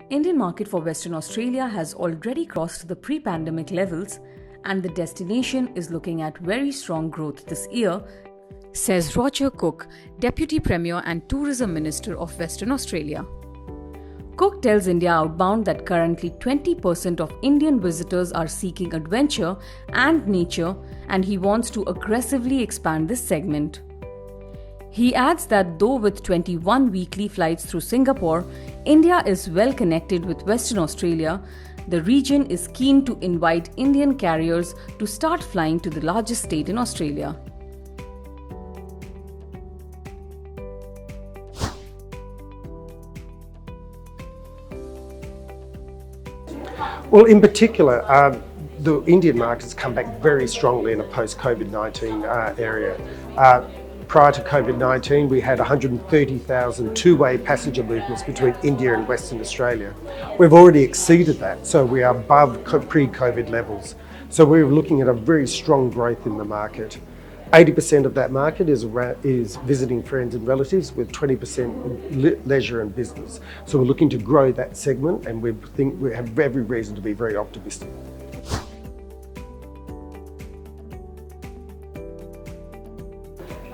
Indian market for Western Australia has already crossed the pre-pandemic levels and the destination is looking at very strong growth this year, says Roger Cook, Deputy Premier and Tourism Minister of Western Australia. Cook tells India Outbound that currently 20% of Indian visitors are seeking adventure and nature, and he wants to aggressively expand this segment. He adds that though with 21 weekly flights through Singapore, India is well connected with Western Australia, the region is keen to invite Indian carriers to start flying to the largest state in Australia. Well, in particular, the Indian market has come back very strongly in a post-COVID-19 area. Prior to COVID-19, we had 130,000 two-way passenger movements between India and Western Australia. We've already exceeded that, so we are above pre-COVID levels. So we're looking at a very strong growth in the market. 80% of that market is visiting friends and relatives, with 20% leisure and business. So we're looking to grow that segment, and we think we have every reason to be very optimistic.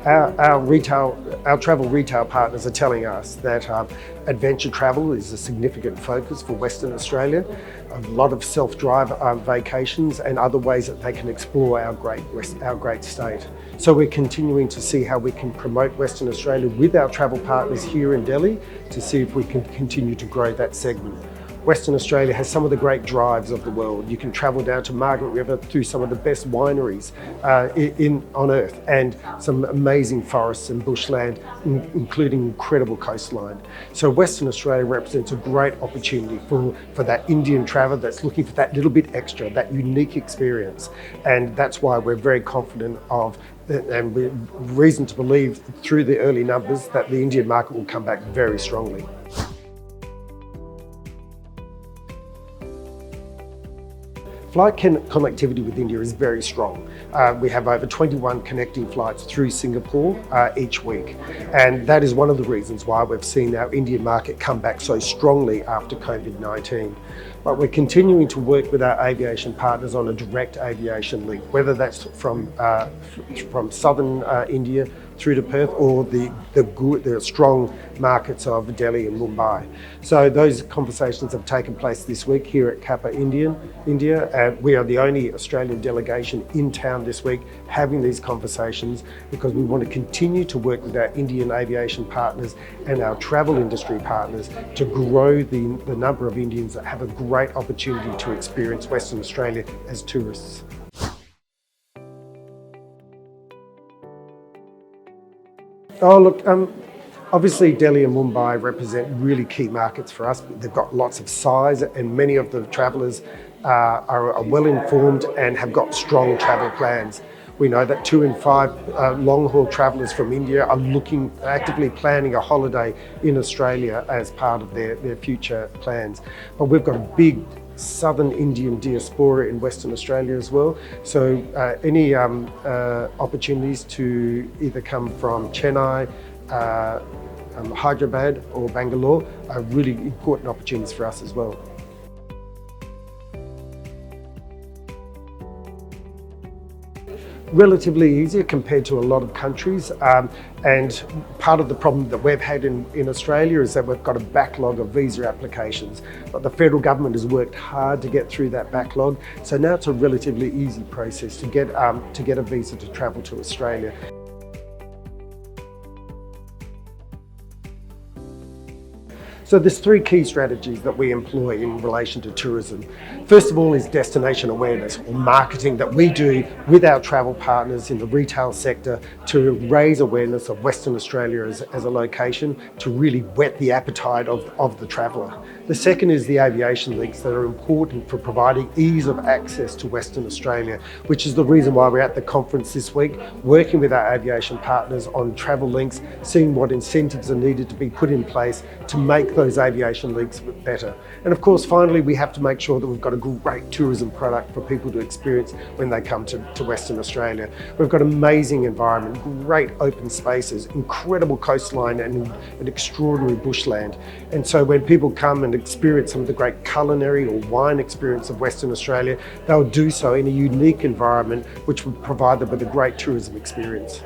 Our travel retail partners are telling us that adventure travel is a significant focus for Western Australia. A lot of self-drive vacations and other ways that they can explore our great state. So we're continuing to see how we can promote Western Australia with our travel partners here in Delhi to see if we can continue to grow that segment. Western Australia has some of the great drives of the world. You can travel down to Margaret River through some of the best wineries on earth, and some amazing forests and bushland, including incredible coastline. So Western Australia represents a great opportunity for that Indian traveller that's looking for that little bit extra, that unique experience. And that's why we're very confident of, and we have reason to believe through the early numbers, that the Indian market will come back very strongly. Flight connectivity with India is very strong. We have over 21 connecting flights through Singapore each week. And that is one of the reasons why we've seen our Indian market come back so strongly after COVID-19. But we're continuing to work with our aviation partners on a direct aviation link, whether that's from southern India through to Perth, or the strong markets of Delhi and Mumbai. So those conversations have taken place this week here at Kappa India. We are the only Australian delegation in town this week having these conversations, because we want to continue to work with our Indian aviation partners and our travel industry partners to grow the number of Indians that have a great opportunity to experience Western Australia as tourists. Oh, look, obviously Delhi and Mumbai represent really key markets for us. They've got lots of size, and many of the travellers are well informed and have got strong travel plans. We know that 2 in 5 long-haul travellers from India are actively planning a holiday in Australia as part of their future plans. But we've got a big southern Indian diaspora in Western Australia as well. So any opportunities to either come from Chennai, Hyderabad or Bangalore are really important opportunities for us as well. Relatively easier compared to a lot of countries, and part of the problem that we've had in Australia is that we've got a backlog of visa applications, but the federal government has worked hard to get through that backlog, so now it's a relatively easy process to get a visa to travel to Australia. So there's 3 key strategies that we employ in relation to tourism. First of all is destination awareness, or marketing that we do with our travel partners in the retail sector to raise awareness of Western Australia as a location, to really whet the appetite of the traveller. The second is the aviation links that are important for providing ease of access to Western Australia, which is the reason why we're at the conference this week, working with our aviation partners on travel links, seeing what incentives are needed to be put in place to make those aviation leaks better. And of course, finally, we have to make sure that we've got a great tourism product for people to experience when they come to Western Australia. We've got amazing environment, great open spaces, incredible coastline and an extraordinary bushland. And so when people come and experience some of the great culinary or wine experience of Western Australia, they'll do so in a unique environment which will provide them with a great tourism experience.